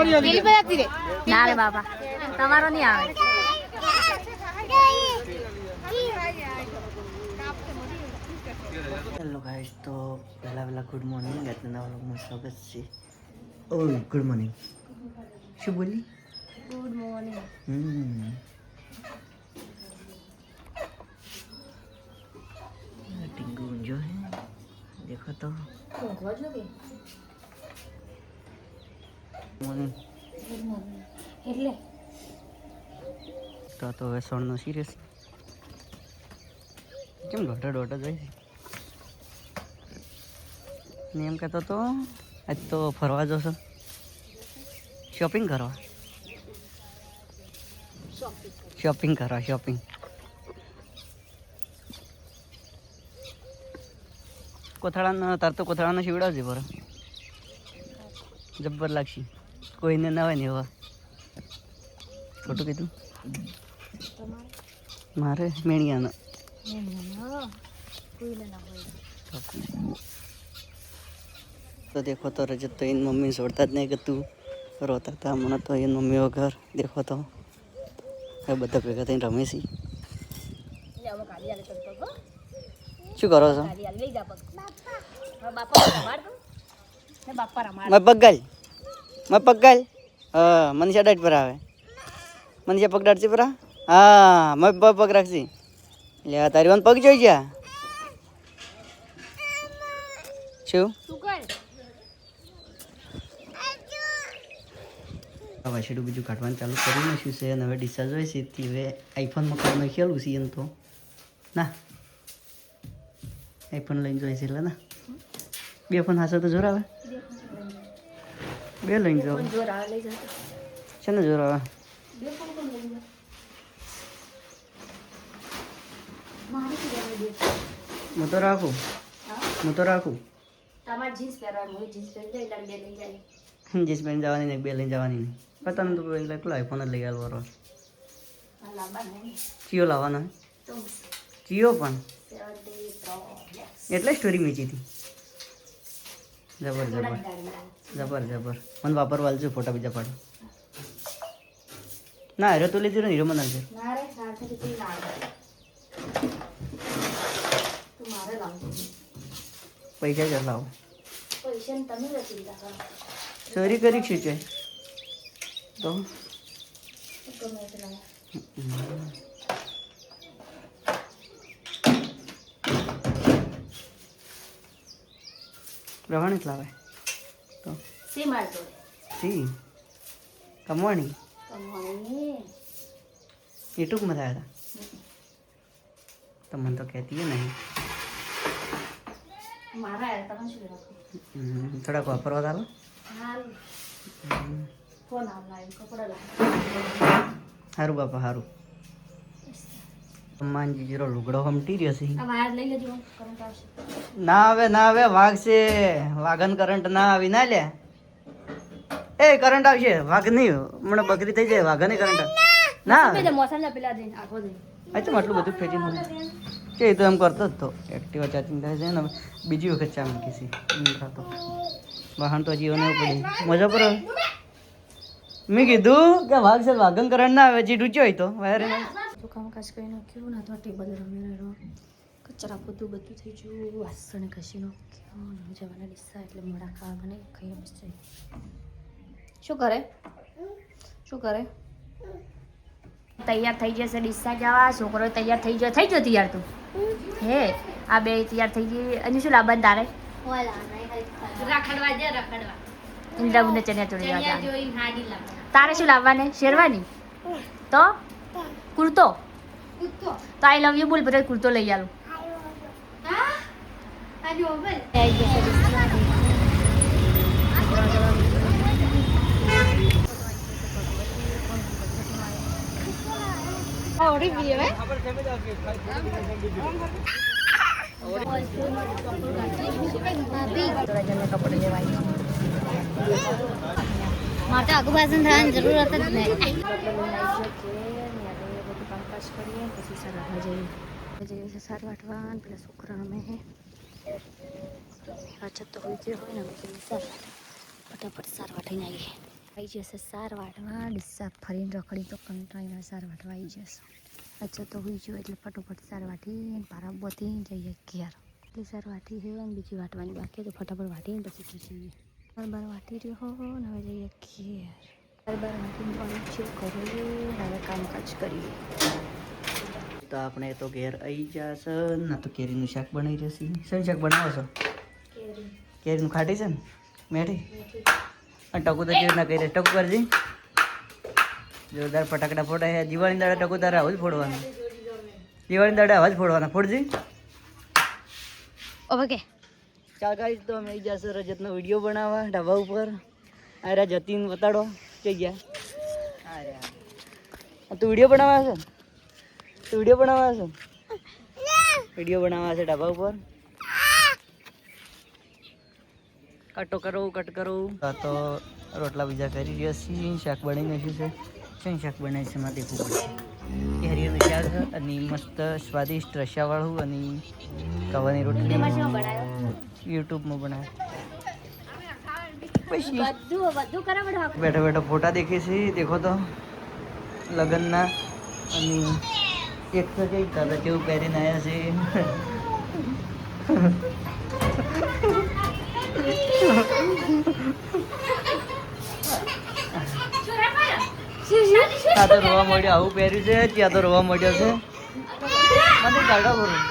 ના રે બાપા તમારો નહીં આવે. હેલો ગાઈસ, તો પહેલા ગુડ મોર્નિંગ. આજના વ્લોગમાં સ્વાગત છે. ઓય ગુડ મોર્નિંગ. શું બોલી? Good morning. टिंगू जो है देखो तो મોર્નિંગ એટલે તો હવે સોણનો સિરિયસ કેમ દોઢ જાય છે ને એમ કહેતો તો આજ તો ફરવા જશો શોપિંગ કરવા કોથળાનો તાર તો કોથળાનો શીવડાવ છે બરો જબ્બર લાગશે કોઈને ના હોય ને એવા ખોટું કીધું મારે મેણિયાનો તો દેખો તો રજત તો એની મમ્મી છોડતા જ નહીં કે તું રોતા હતા હમણાં તો એની મમ્મી વગર દેખો તો હવે બધા ભેગા થઈને રમે છે. શું કરો છો? પગાલ હા મનીષા ડાટ પર આવે મનીષા પગ ડાટશે પરા હા મેં પગ રાખશી એટલે તારી વાન પગ જોઈ ગયા શું વાસેડું બીજું કાઢવાનું ચાલુ કરી નાખ્યું છે અને હવે ડિસ્ચાર્જ હોય છે તે હવે આઈફોનમાં કાઢ નાખેલું છે એમ તો ના આઈફોન લઈને જોઈએ છે એટલે ના બે ફોન હાશે તો જોર આવે બે લઈને જાઓ છે ને જોર આવે હું તો રાખું જીન્સ પહેરી જવાની નહીં બે લઈને જવાની નહીં પતા તો પેલો આઈફોન જ લઈ આવ્યો બરો ચિયો લાવવાનો ચિયો પણ એટલે સ્ટોરી મેચી હતી જબર મને વાપરવા છું ફોટા બીજા પાડો ના હીરો તો લીધું ને હીરો મને છે પૈસા જ લાવો ચોરી કરી છે છે તો પ્રમાણે જ લાવે તો સી કમવાણી યુટ્યુબમાં થયા હતા તો મને તો કહેતી નહીં થોડાક વાપરવા ચાલો સારું બાપા સારું હનુમાનજી જીરો લુગડો હમટી રહ્યો છે ના આવે વાઘ છે વાઘન કરંટ ના આવી ના લે એ કરંટ આવશે વાઘ નહીં હમણાં બકરી થઈ જાય વાઘને કરંટ ના અચ્છા આટલું બધું ફેંચી કે એ તો એમ કરતો જ તો એક્ટિવા ચાર્જિંગ થાય છે ને બીજી વખત ચા મૂકી છે એમ થતો વાહન તો જીવન એવું પડે મજા પર મેં કીધું કે વાઘ છે વાઘન કરંટ ના આવે જે ડૂચ્યો હોય તો વાયર કામકાજ કરી નાખ્યું ના તો ટેબલ રમેલો કચરા બધું થઈ ગયું વાસણ ઘસી નાખ્યું જવાના ડિસ્સા એટલે મોડા ખાવા મને ખાઈ બસ જાય શું કરે તૈયાર થઈ જશે ડિસ્સા જવા છોકરો તૈયાર થઈ ગયો તૈયાર તું હે આ બે તૈયાર થઈ ગઈ અને શું લાવવાનું તારે ઇન્દ્રાબુને ચણિયા ચોળી તારે શું લાવવાને શેરવાની તો કુર્તો તો આઈ લવ યુ બોલ બધા કુર્તો લઈ આલું માટે આગુ ભાષણ થવાની જરૂરત જ નહીં કામકાજ કરીએ પછી સાર વાટવા જઈએ સાર વાટવા પેલા છોકરા અમે અછત તો હોય જે હોય ને અમે સાર ફટાફટ સાર વાટીને આવીએ આવી જશે સાર વાટવા ડિસ્ચાર્જ ફરીને રખડી તો કંટાળીને સાર વાટવા આવી જશે અચ્છા તો હોઈ ગયો એટલે ફટોફટ સાર વાટી પારા બધી જઈએ ઘેર એટલે સાર વાટી છે અને બીજી વાટવાની બાકી તો ફટાફટ વાટીને પછી જઈએ બાર વાટી રહ્યો હો ને હવે જઈએ ઘેર બાર વાટીને પાણી છે ઘરે હવે કામકાજ કરીએ તો આપણે તો ઘેર આવી જશે ના તો કેરીનું શાક બનાવી રહેશે શું શાક બનાવો છો કેરીનું ખાટી છે ને મેઠી અને ટકુ તો કેવી ના કરી ટકુ કરજી જોરદાર ફટાકડા ફોટા છે દિવાળી દાડે ટકુ તારે આવું જ ફોડવાનું દિવાળી દાડે આવા જ ફોડવાના ફોડજી ઓકે ચાલ ગાઈસ તો અમે આવી જશે રજતનો વિડીયો બનાવવા ઢાબા ઉપર આરા જતીન બતાડો જઈ ગયા અરે તું વિડીયો બનાવવા છે તું વિડીયો બનાવવા છે વિડીયો બનાવવા છે ઢાબા ઉપર કટ કરો તો રોટલા બીજા કરી રહ્યા છીએ શાક બનાવી નાખ્યું છે શું શાક બનાવ્યું છે એમાં દેખવું પડશે કેરીનું શાક અને મસ્ત સ્વાદિષ્ટ રસાવાળું અને કવાની રોટલી યુટ્યુબમાં બનાવે પછી બેઠો બેઠો ફોટા દેખે છે દેખો તો લગ્નના અને એક તો કઈ દાદા કેવું પહેરીને આવ્યા છે આ તો રોવા મળ્યો આવું પહેર્યું છે ત્યાં તો રોવા મળ્યો છે મને કાઢા ભરું